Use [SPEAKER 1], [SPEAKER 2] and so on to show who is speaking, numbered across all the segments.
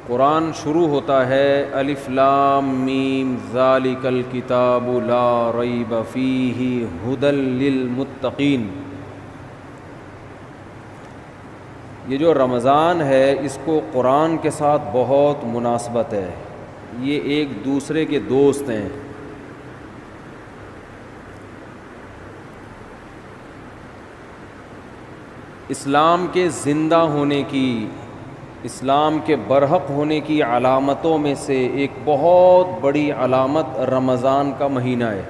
[SPEAKER 1] قرآن شروع ہوتا ہے الف لام میم ذالک الکتاب لا ریب فیہ ھدی للمتقین. یہ جو رمضان ہے اس کو قرآن کے ساتھ بہت مناسبت ہے. یہ ایک دوسرے کے دوست ہیں. اسلام کے زندہ ہونے کی، اسلام کے برحق ہونے کی علامتوں میں سے ایک بہت بڑی علامت رمضان کا مہینہ ہے.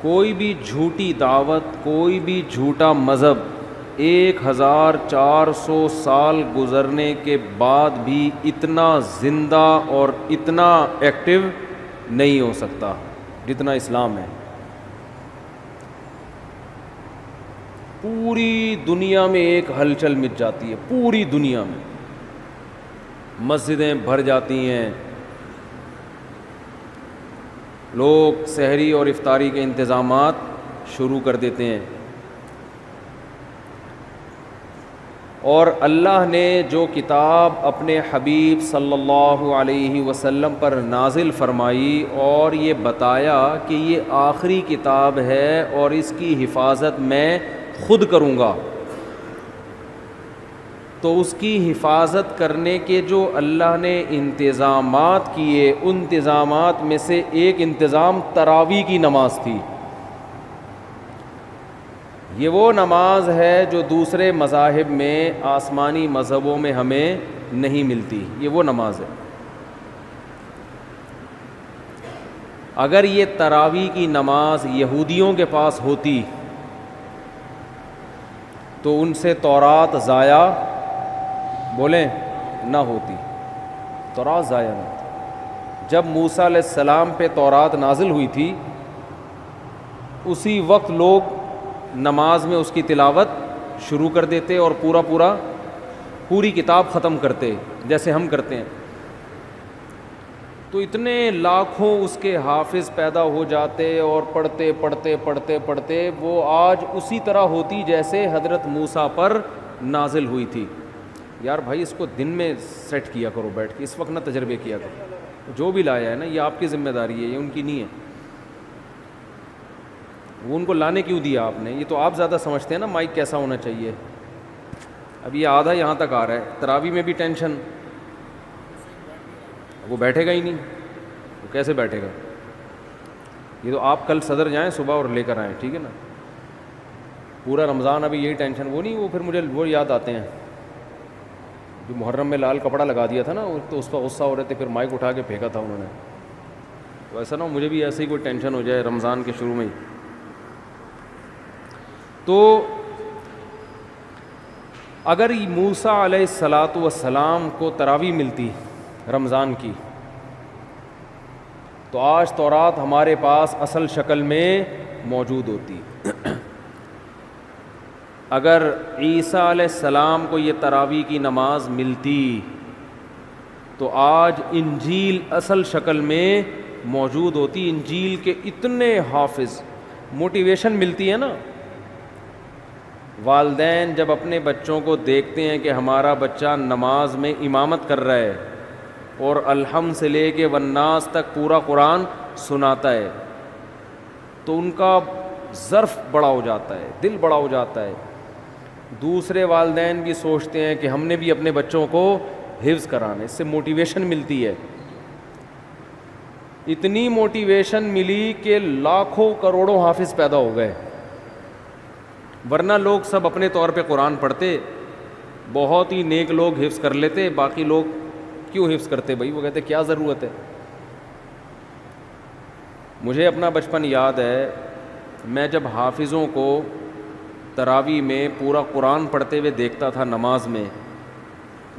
[SPEAKER 1] کوئی بھی جھوٹی دعوت، کوئی بھی جھوٹا مذہب 1400 سال گزرنے کے بعد بھی اتنا زندہ اور اتنا ایکٹیو نہیں ہو سکتا جتنا اسلام ہے. پوری دنیا میں ایک ہلچل مچ جاتی ہے، پوری دنیا میں مسجدیں بھر جاتی ہیں، لوگ سحری اور افطاری کے انتظامات شروع کر دیتے ہیں. اور اللہ نے جو کتاب اپنے حبیب صلی اللہ علیہ وسلم پر نازل فرمائی اور یہ بتایا کہ یہ آخری کتاب ہے اور اس کی حفاظت میں خود کروں گا، تو اس کی حفاظت کرنے کے جو اللہ نے انتظامات کیے، ان انتظامات میں سے ایک انتظام تراویح کی نماز تھی. یہ وہ نماز ہے جو دوسرے مذاہب میں، آسمانی مذہبوں میں ہمیں نہیں ملتی. یہ وہ نماز ہے. اگر یہ تراویح کی نماز یہودیوں کے پاس ہوتی تو ان سے تورات ضائع بولیں نہ ہوتی، تورات ضائع نہ ہوتی. جب موسیٰ علیہ السلام پہ تورات نازل ہوئی تھی اسی وقت لوگ نماز میں اس کی تلاوت شروع کر دیتے اور پوری کتاب ختم کرتے جیسے ہم کرتے ہیں. تو اتنے لاکھوں اس کے حافظ پیدا ہو جاتے اور پڑھتے پڑھتے پڑھتے پڑھتے وہ آج اسی طرح ہوتی جیسے حضرت موسیٰ پر نازل ہوئی تھی. یار بھائی اس کو دن میں سیٹ کیا کرو بیٹھ کے، اس وقت نہ تجربے کیا کرو. جو بھی لایا ہے نا یہ آپ کی ذمہ داری ہے، یہ ان کی نہیں ہے. وہ ان کو لانے کیوں دیا آپ نے؟ یہ تو آپ زیادہ سمجھتے ہیں نا مائک کیسا ہونا چاہیے. اب یہ آدھا یہاں تک آ رہا ہے، تراویح میں بھی ٹینشن، وہ بیٹھے گا ہی نہیں، وہ کیسے بیٹھے گا؟ یہ تو آپ کل صدر جائیں صبح اور لے کر آئیں، ٹھیک ہے نا. پورا رمضان ابھی یہی ٹینشن، وہ نہیں، وہ پھر مجھے وہ یاد آتے ہیں جو محرم میں لال کپڑا لگا دیا تھا نا، تو اس پر غصہ ہو رہے تھے، پھر مائک اٹھا کے پھینکا تھا انہوں نے. تو ایسا نہ ہو مجھے بھی ایسے ہی کوئی ٹینشن ہو جائے رمضان کے شروع میں ہی. تو اگر موسیٰ علیہ الصلاۃ والسلام کو تراویح ملتی رمضان کی تو آج تورات ہمارے پاس اصل شکل میں موجود ہوتی. اگر عیسیٰ علیہ السلام کو یہ تراویح کی نماز ملتی تو آج انجیل اصل شکل میں موجود ہوتی. انجیل کے اتنے حافظ، موٹیویشن ملتی ہے نا. والدین جب اپنے بچوں کو دیکھتے ہیں کہ ہمارا بچہ نماز میں امامت کر رہا ہے اور الحمد سے لے کے والناس تک پورا قرآن سناتا ہے تو ان کا ظرف بڑا ہو جاتا ہے، دل بڑا ہو جاتا ہے. دوسرے والدین بھی سوچتے ہیں کہ ہم نے بھی اپنے بچوں کو حفظ کرانا. اس سے موٹیویشن ملتی ہے. اتنی موٹیویشن ملی کہ لاکھوں کروڑوں حافظ پیدا ہو گئے. ورنہ لوگ سب اپنے طور پہ قرآن پڑھتے، بہت ہی نیک لوگ حفظ کر لیتے، باقی لوگ کیوں حفظ کرتے بھائی؟ وہ کہتے کیا ضرورت ہے. مجھے اپنا بچپن یاد ہے، میں جب حافظوں کو تراویح میں پورا قرآن پڑھتے ہوئے دیکھتا تھا نماز میں،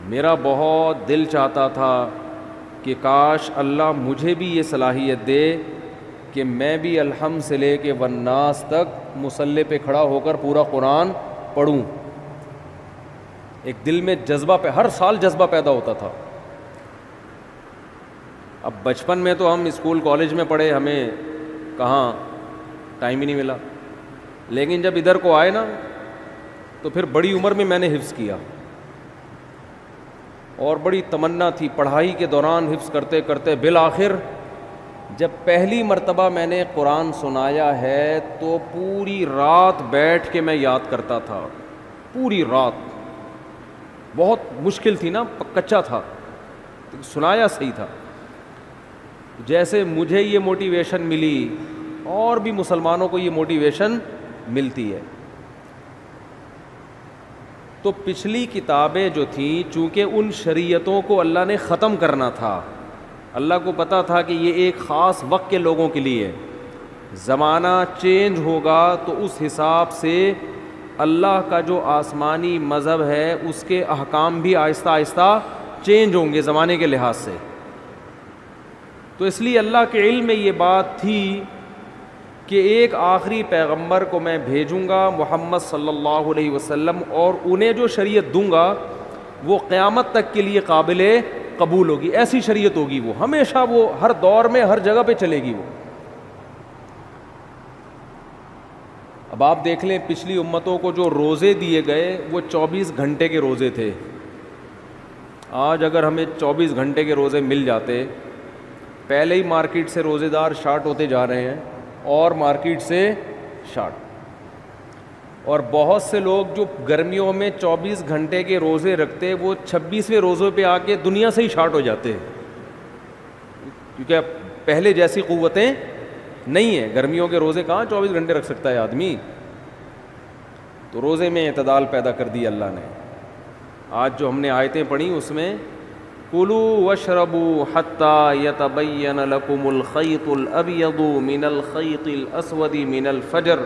[SPEAKER 1] میرا بہت دل چاہتا تھا کہ کاش اللہ مجھے بھی یہ صلاحیت دے کہ میں بھی الحمد سے لے کے والناس تک مصلی پہ کھڑا ہو کر پورا قرآن پڑھوں. ایک دل میں جذبہ ہر سال جذبہ پیدا ہوتا تھا. اب بچپن میں تو ہم اسکول کالج میں پڑھے، ہمیں کہاں ٹائم ہی نہیں ملا. لیکن جب ادھر کو آئے نا تو پھر بڑی عمر میں نے حفظ کیا. اور بڑی تمنا تھی، پڑھائی کے دوران حفظ کرتے کرتے بالآخر جب پہلی مرتبہ میں نے قرآن سنایا ہے تو پوری رات بیٹھ کے میں یاد کرتا تھا، پوری رات. بہت مشکل تھی نا، کچا تھا، سنایا صحیح تھا. جیسے مجھے یہ موٹیویشن ملی اور بھی مسلمانوں کو یہ موٹیویشن ملتی ہے. تو پچھلی کتابیں جو تھیں، چونکہ ان شریعتوں کو اللہ نے ختم کرنا تھا، اللہ کو پتہ تھا کہ یہ ایک خاص وقت کے لوگوں کے لیے، زمانہ چینج ہوگا تو اس حساب سے اللہ کا جو آسمانی مذہب ہے اس کے احکام بھی آہستہ آہستہ چینج ہوں گے زمانے کے لحاظ سے. تو اس لیے اللہ کے علم میں یہ بات تھی کہ ایک آخری پیغمبر کو میں بھیجوں گا محمد صلی اللہ علیہ وسلم، اور انہیں جو شریعت دوں گا وہ قیامت تک کے لیے قابل قبول ہوگی. ایسی شریعت ہوگی، وہ ہمیشہ، وہ ہر دور میں ہر جگہ پہ چلے گی. وہ اب آپ دیکھ لیں پچھلی امتوں کو جو روزے دیے گئے وہ 24 گھنٹے کے روزے تھے. آج اگر ہمیں 24 گھنٹے کے روزے مل جاتے، پہلے ہی مارکیٹ سے روزے دار شارٹ ہوتے جا رہے ہیں اور مارکیٹ سے شارٹ. اور بہت سے لوگ جو گرمیوں میں 24 گھنٹے کے روزے رکھتے وہ 26ویں روزے پہ آ کے دنیا سے ہی شارٹ ہو جاتے، کیونکہ اب پہلے جیسی قوتیں نہیں ہیں. گرمیوں کے روزے کہاں 24 گھنٹے رکھ سکتا ہے آدمی. تو روزے میں اعتدال پیدا کر دی اللہ نے. آج جو ہم نے آیتیں پڑھی اس میں کُلُوا واشربوا حتی یتبین لکم الخیط الابیض من الخیط الاسود من الفجر،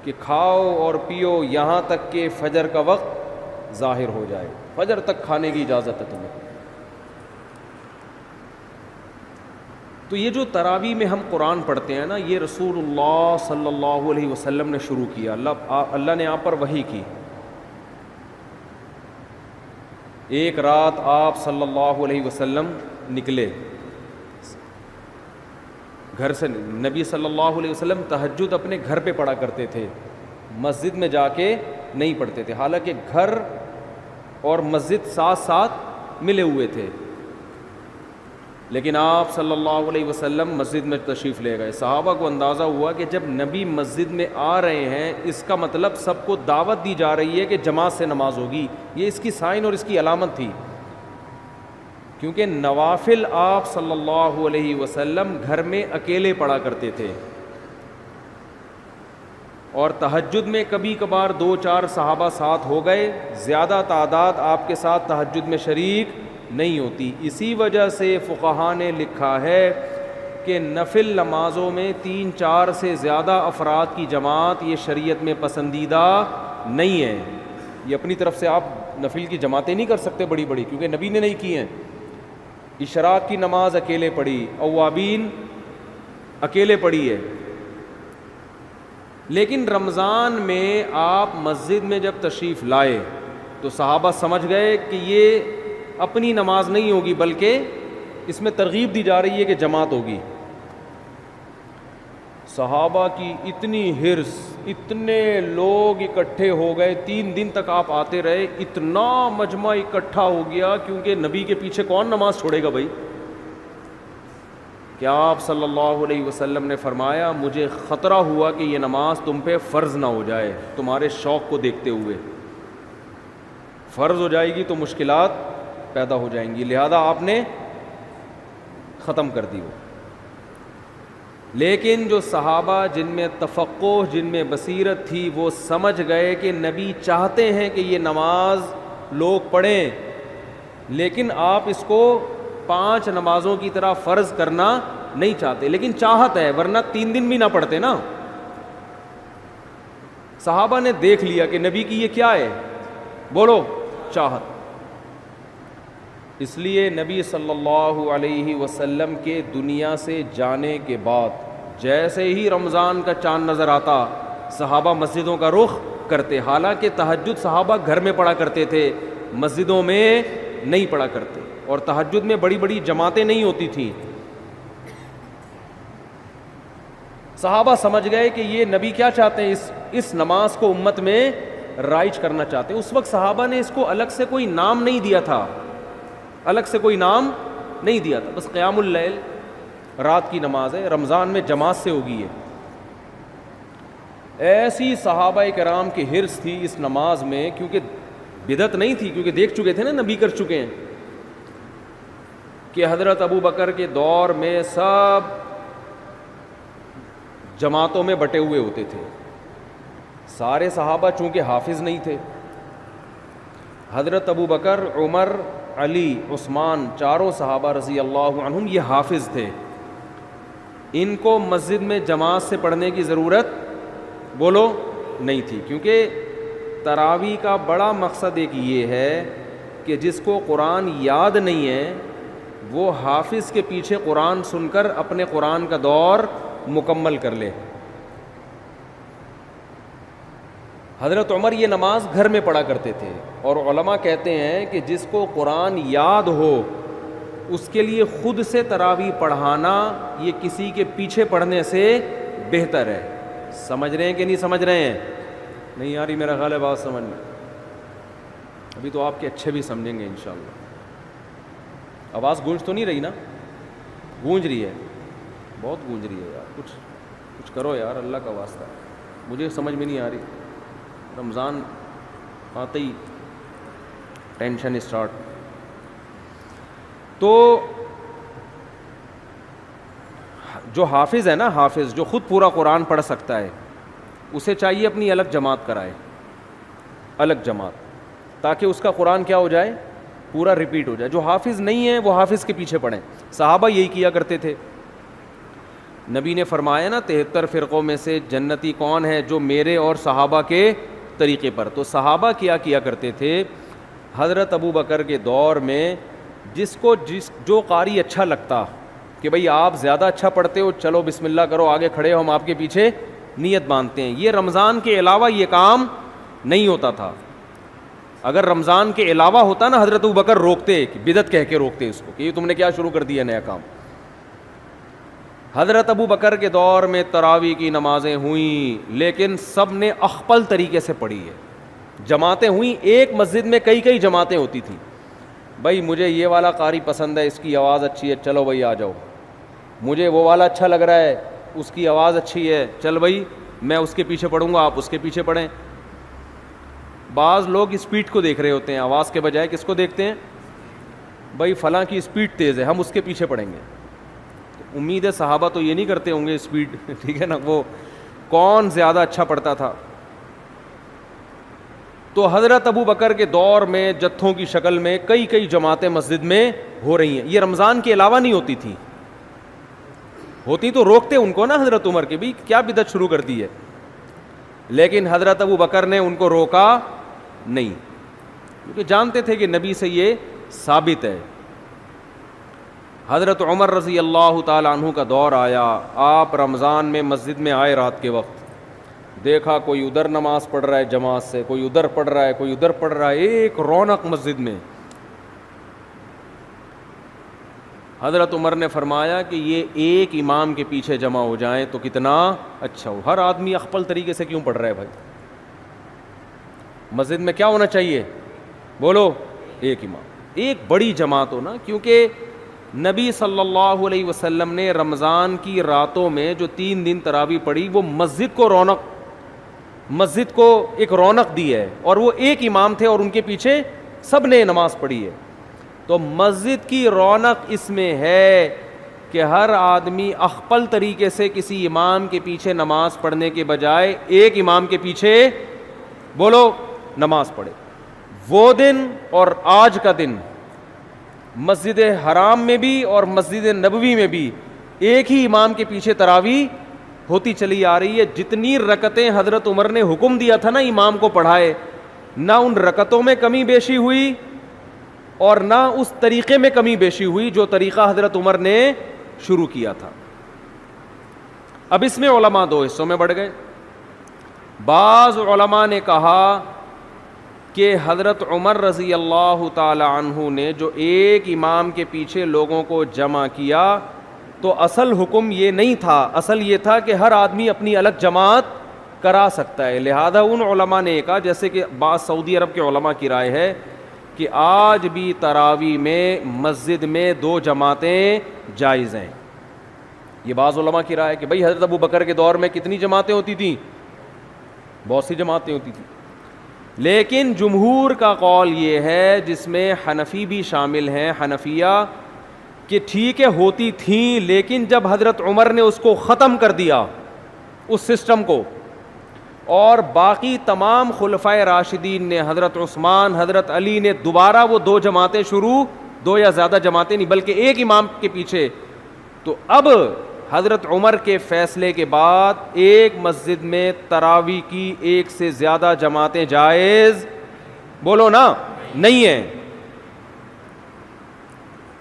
[SPEAKER 1] کہ کھاؤ اور پیو یہاں تک کہ فجر کا وقت ظاہر ہو جائے. فجر تک کھانے کی اجازت ہے تمہیں. تو یہ جو تراویح میں ہم قرآن پڑھتے ہیں نا، یہ رسول اللہ صلی اللہ علیہ وسلم نے شروع کیا. اللہ نے آپ پر وحی کی. ایک رات آپ صلی اللہ علیہ وسلم نکلے گھر سے. نبی صلی اللہ علیہ وسلم تہجد اپنے گھر پہ پڑھا کرتے تھے، مسجد میں جا کے نہیں پڑھتے تھے، حالانکہ گھر اور مسجد ساتھ ساتھ ملے ہوئے تھے. لیکن آپ صلی اللہ علیہ وسلم مسجد میں تشریف لے گئے. صحابہ کو اندازہ ہوا کہ جب نبی مسجد میں آ رہے ہیں اس کا مطلب سب کو دعوت دی جا رہی ہے کہ جماعت سے نماز ہوگی. یہ اس کی سائن اور اس کی علامت تھی، کیونکہ نوافل آپ صلی اللہ علیہ وسلم گھر میں اکیلے پڑھا کرتے تھے، اور تہجد میں کبھی کبھار 2-4 صحابہ ساتھ ہو گئے، زیادہ تعداد آپ کے ساتھ تہجد میں شریک نہیں ہوتی. اسی وجہ سے فقہاء نے لکھا ہے کہ نفل نمازوں میں 3-4 سے زیادہ افراد کی جماعت یہ شریعت میں پسندیدہ نہیں ہے. یہ اپنی طرف سے آپ نفل کی جماعتیں نہیں کر سکتے بڑی بڑی، کیونکہ نبی نے نہیں کی ہیں. اشراق کی نماز اکیلے پڑھی، اوابین اکیلے پڑھی ہے. لیکن رمضان میں آپ مسجد میں جب تشریف لائے تو صحابہ سمجھ گئے کہ یہ اپنی نماز نہیں ہوگی بلکہ اس میں ترغیب دی جا رہی ہے کہ جماعت ہوگی. صحابہ کی اتنی حرص، اتنے لوگ اکٹھے ہو گئے. 3 دن تک آپ آتے رہے، اتنا مجمع اکٹھا ہو گیا، کیونکہ نبی کے پیچھے کون نماز چھوڑے گا بھائی. کہ آپ صلی اللہ علیہ وسلم نے فرمایا مجھے خطرہ ہوا کہ یہ نماز تم پہ فرض نہ ہو جائے، تمہارے شوق کو دیکھتے ہوئے. فرض ہو جائے گی تو مشکلات پیدا ہو جائیں گی، لہذا آپ نے ختم کر دی وہ. لیکن جو صحابہ جن میں تفقہ، جن میں بصیرت تھی، وہ سمجھ گئے کہ نبی چاہتے ہیں کہ یہ نماز لوگ پڑھیں، لیکن آپ اس کو 5 نمازوں کی طرح فرض کرنا نہیں چاہتے. لیکن چاہت ہے، ورنہ 3 دن بھی نہ پڑھتے نا. صحابہ نے دیکھ لیا کہ نبی کی یہ کیا ہے، بولو، چاہت. اس لیے نبی صلی اللہ علیہ وسلم کے دنیا سے جانے کے بعد جیسے ہی رمضان کا چاند نظر آتا صحابہ مسجدوں کا رخ کرتے. حالانکہ تہجد صحابہ گھر میں پڑھا کرتے تھے، مسجدوں میں نہیں پڑھا کرتے، اور تہجد میں بڑی بڑی جماعتیں نہیں ہوتی تھیں. صحابہ سمجھ گئے کہ یہ نبی کیا چاہتے ہیں، اس نماز کو امت میں رائج کرنا چاہتے ہیں. اس وقت صحابہ نے اس کو الگ سے کوئی نام نہیں دیا تھا. الگ سے کوئی نام نہیں دیا تھا، بس قیام اللیل رات کی نماز ہے، رمضان میں جماعت سے ہوگی ہے۔ ایسی صحابہ کرام کی حرص تھی اس نماز میں، کیونکہ بدعت نہیں تھی، کیونکہ دیکھ چکے تھے نا نبی کر چکے ہیں، کہ حضرت ابو بکر کے دور میں سب جماعتوں میں بٹے ہوئے ہوتے تھے، سارے صحابہ چونکہ حافظ نہیں تھے، حضرت ابو بکر، عمر، علی، عثمان، چاروں صحابہ رضی اللہ عنہم یہ حافظ تھے، ان کو مسجد میں جماعت سے پڑھنے کی ضرورت بولو نہیں تھی، کیونکہ تراویح کا بڑا مقصد ایک یہ ہے کہ جس کو قرآن یاد نہیں ہے وہ حافظ کے پیچھے قرآن سن کر اپنے قرآن کا دور مکمل کر لے۔ حضرت عمر یہ نماز گھر میں پڑھا کرتے تھے، اور علماء کہتے ہیں کہ جس کو قرآن یاد ہو اس کے لیے خود سے تراویح پڑھانا یہ کسی کے پیچھے پڑھنے سے بہتر ہے۔ سمجھ رہے ہیں کہ نہیں سمجھ رہے ہیں؟ نہیں یاری میرا خیال ہے بات سمجھ میں، ابھی تو آپ کے اچھے بھی سمجھیں گے انشاءاللہ۔ آواز گونج تو نہیں رہی نا؟ گونج رہی ہے، بہت گونج رہی ہے یار، کچھ کرو یار اللہ کا واسطہ، مجھے سمجھ میں نہیں آ رہی۔ رمضان آتے ہی ٹینشن اسٹارٹ۔ تو جو حافظ ہے نا، حافظ جو خود پورا قرآن پڑھ سکتا ہے، اسے چاہیے اپنی الگ جماعت کرائے، الگ جماعت، تاکہ اس کا قرآن کیا ہو جائے، پورا ریپیٹ ہو جائے۔ جو حافظ نہیں ہے وہ حافظ کے پیچھے پڑھیں، صحابہ یہی کیا کرتے تھے۔ نبی نے فرمایا نا 73 فرقوں میں سے جنتی کون ہے؟ جو میرے اور صحابہ کے طریقے پر۔ تو صحابہ کیا کرتے تھے، حضرت ابو بکر کے دور میں جو قاری اچھا لگتا کہ بھئی آپ زیادہ اچھا پڑھتے ہو، چلو بسم اللہ کرو، آگے کھڑے ہو، ہم آپ کے پیچھے نیت باندھتے ہیں۔ یہ رمضان کے علاوہ یہ کام نہیں ہوتا تھا۔ اگر رمضان کے علاوہ ہوتا نا، حضرت ابو بکر روکتے، بدعت کہہ کے روکتے اس کو کہ یہ تم نے کیا شروع کر دیا نیا کام۔ حضرت ابو بکر کے دور میں تراویح کی نمازیں ہوئیں، لیکن سب نے اخپل طریقے سے پڑھی ہے۔ جماعتیں ہوئیں، ایک مسجد میں کئی جماعتیں ہوتی تھیں۔ بھائی مجھے یہ والا قاری پسند ہے، اس کی آواز اچھی ہے، چلو بھائی آ جاؤ۔ مجھے وہ والا اچھا لگ رہا ہے، اس کی آواز اچھی ہے، چل بھائی میں اس کے پیچھے پڑھوں گا، آپ اس کے پیچھے پڑھیں۔ بعض لوگ اسپیڈ کو دیکھ رہے ہوتے ہیں، آواز کے بجائے کس کو دیکھتے ہیں؟ بھائی فلاں کی اسپیڈ تیز ہے، ہم اس کے پیچھے پڑھیں گے۔ امید ہے صحابہ تو یہ نہیں کرتے ہوں گے اسپیڈ، ٹھیک ہے نا، وہ کون زیادہ اچھا پڑھتا تھا۔ تو حضرت ابو بکر کے دور میں جتھوں کی شکل میں کئی جماعتیں مسجد میں ہو رہی ہیں۔ یہ رمضان کے علاوہ نہیں ہوتی تھی، ہوتی تو روکتے ان کو نا حضرت عمر کے، بھی کیا بدعت شروع کر دی ہے، لیکن حضرت ابو بکر نے ان کو روکا نہیں، کیونکہ جانتے تھے کہ نبی سے یہ ثابت ہے۔ حضرت عمر رضی اللہ تعالیٰ عنہ کا دور آیا، آپ رمضان میں مسجد میں آئے رات کے وقت، دیکھا کوئی ادھر نماز پڑھ رہا ہے جماعت سے، کوئی ادھر پڑھ رہا ہے، کوئی ادھر پڑھ رہا ہے، ایک رونق مسجد میں۔ حضرت عمر نے فرمایا کہ یہ ایک امام کے پیچھے جمع ہو جائیں تو کتنا اچھا ہو۔ ہر آدمی اخپل طریقے سے کیوں پڑھ رہا ہے بھائی؟ مسجد میں کیا ہونا چاہیے؟ بولو، ایک امام، ایک بڑی جماعت ہو نا، کیونکہ نبی صلی اللہ علیہ وسلم نے رمضان کی راتوں میں جو 3 دن تراویح پڑھی، وہ مسجد کو ایک رونق دی ہے، اور وہ ایک امام تھے اور ان کے پیچھے سب نے نماز پڑھی ہے۔ تو مسجد کی رونق اس میں ہے کہ ہر آدمی اخپل طریقے سے کسی امام کے پیچھے نماز پڑھنے کے بجائے ایک امام کے پیچھے بولو نماز پڑھے۔ وہ دن اور آج کا دن مسجد حرام میں بھی اور مسجد نبوی میں بھی ایک ہی امام کے پیچھے تراویح ہوتی چلی آ رہی ہے۔ جتنی رکعتیں حضرت عمر نے حکم دیا تھا نا امام کو پڑھائے، نہ ان رکعتوں میں کمی بیشی ہوئی اور نہ اس طریقے میں کمی بیشی ہوئی جو طریقہ حضرت عمر نے شروع کیا تھا۔ اب اس میں علماء 2 حصوں میں بڑھ گئے۔ بعض علماء نے کہا کہ حضرت عمر رضی اللہ تعالی عنہ نے جو ایک امام کے پیچھے لوگوں کو جمع کیا تو اصل حکم یہ نہیں تھا، اصل یہ تھا کہ ہر آدمی اپنی الگ جماعت کرا سکتا ہے۔ لہذا ان علماء نے کہا، جیسے کہ بعض سعودی عرب کے علماء کی رائے ہے کہ آج بھی تراویح میں مسجد میں 2 جماعتیں جائز ہیں. یہ بعض علماء کی رائے ہے کہ بھئی حضرت ابو بکر کے دور میں کتنی جماعتیں ہوتی تھیں؟ بہت سی جماعتیں ہوتی تھیں. لیکن جمہور کا قول یہ ہے, جس میں حنفی بھی شامل ہیں, حنفیہ, کہ ٹھیک ہے ہوتی تھیں, لیکن جب حضرت عمر نے اس کو ختم کر دیا اس سسٹم کو, اور باقی تمام خلفائے راشدین نے, حضرت عثمان, حضرت علی نے دوبارہ وہ 2 جماعتیں شروع, 2 یا زیادہ جماعتیں نہیں بلکہ ایک امام کے پیچھے, تو اب حضرت عمر کے فیصلے کے بعد ایک مسجد میں تراویح کی 1 سے زیادہ جماعتیں جائز, بولو نا, نہیں ہیں.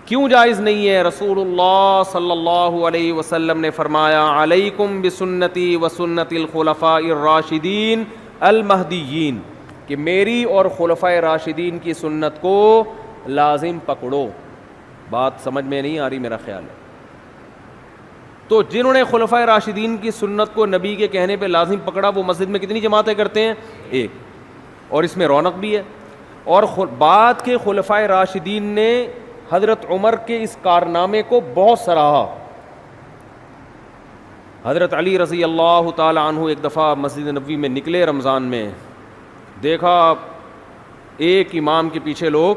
[SPEAKER 1] کیوں جائز نہیں ہے؟ رسول اللہ صلی اللہ علیہ وسلم نے فرمایا, علیکم بسنتی و سنت الخلفاء الراشدین المہدیین, کہ میری اور خلفائے راشدین کی سنت کو لازم پکڑو. بات سمجھ میں نہیں آ رہی میرا خیال ہے. تو جنہوں نے خلفائے راشدین کی سنت کو نبی کے کہنے پہ لازم پکڑا, وہ مسجد میں کتنی جماعتیں کرتے ہیں؟ 1. اور اس میں رونق بھی ہے. اور بعد کے خلفائے راشدین نے حضرت عمر کے اس کارنامے کو بہت سراہا. حضرت علی رضی اللہ تعالی عنہ ایک دفعہ مسجد نبوی میں نکلے رمضان میں, دیکھا ایک امام کے پیچھے لوگ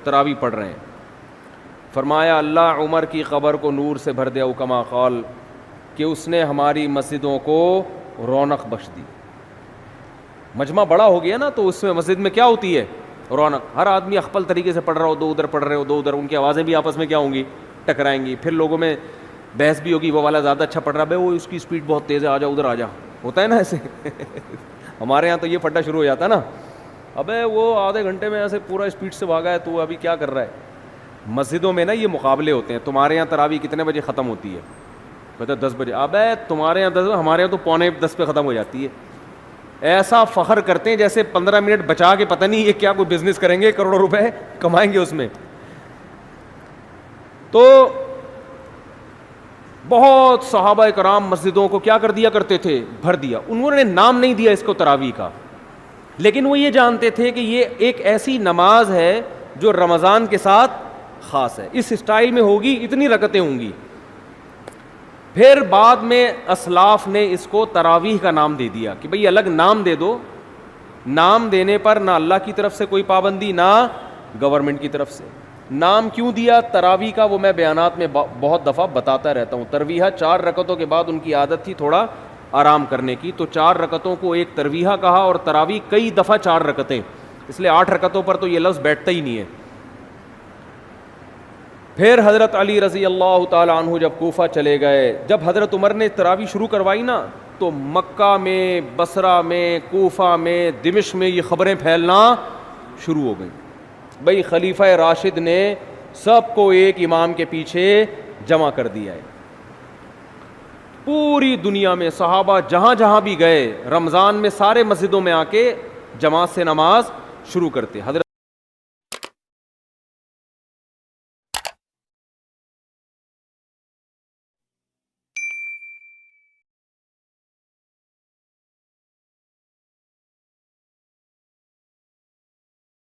[SPEAKER 1] تراویح پڑھ رہے ہیں. فرمایا اللہ عمر کی قبر کو نور سے بھر دے, کما قال, کہ اس نے ہماری مسجدوں کو رونق بخش دی. مجمع بڑا ہو گیا نا, تو اس میں مسجد میں کیا ہوتی ہے؟ رونق. ہر آدمی اخپل طریقے سے پڑھ رہا ہو, 2 ادھر پڑھ رہے ہو, 2 ادھر, ان کی آوازیں بھی آپس میں کیا ہوں گی؟ ٹکرائیں گی. پھر لوگوں میں بحث بھی ہوگی, وہ والا زیادہ اچھا پڑھ رہا ہے, وہ اس کی اسپیڈ بہت تیز ہے, آ جا ادھر آ جا, ہوتا ہے نا ایسے. ہمارے یہاں تو یہ پھٹا شروع ہو جاتا ہے نا, ابے وہ آدھے گھنٹے میں ایسے پورا اسپیڈ سے بھاگا ہے, تو ابھی کیا کر رہا ہے. مسجدوں میں نا یہ مقابلے ہوتے ہیں. تمہارے یہاں تراویح کتنے بجے ختم ہوتی ہے؟ کہتے 10 بجے. ابے تمہارے یہاں 10, ہمارے یہاں تو 9:45 پہ ختم ہو جاتی ہے. ایسا فخر کرتے ہیں جیسے 15 منٹ بچا کے پتہ نہیں یہ کیا کوئی بزنس کریں گے, کروڑوں روپے کمائیں گے اس میں. تو بہت صحابہ کرام مسجدوں کو کیا کر دیا کرتے تھے؟ بھر دیا. انہوں نے نام نہیں دیا اس کو تراویح کا, لیکن وہ یہ جانتے تھے کہ یہ ایک ایسی نماز ہے جو رمضان کے ساتھ خاص ہے, اس اسٹائل میں ہوگی, اتنی رکعتیں ہوں گی. پھر بعد میں اسلاف نے اس کو تراویح کا نام دے دیا کہ بھئی الگ نام دے دو. نام دینے پر نہ اللہ کی طرف سے کوئی پابندی, نہ گورنمنٹ کی طرف سے. نام کیوں دیا تراویح کا, وہ میں بیانات میں بہت دفعہ بتاتا رہتا ہوں. ترویحہ 4 رکعتوں کے بعد ان کی عادت تھی تھوڑا آرام کرنے کی, تو 4 رکعتوں کو ایک ترویحہ کہا, اور تراویح کئی دفعہ 4 رکعتیں, اس لیے 8 رکعتوں پر تو یہ لفظ بیٹھتا ہی نہیں ہے. پھر حضرت علی رضی اللہ تعالی عنہ جب کوفہ چلے گئے, جب حضرت عمر نے تراویح شروع کروائی نا, تو مکہ میں, بصرہ میں, کوفہ میں, دمشق میں یہ خبریں پھیلنا شروع ہو گئیں. بھئی خلیفہ راشد نے سب کو ایک امام کے پیچھے جمع کر دیا ہے. پوری دنیا میں صحابہ جہاں جہاں بھی گئے, رمضان میں سارے مسجدوں میں آ کے جماعت سے نماز شروع کرتے. حضرت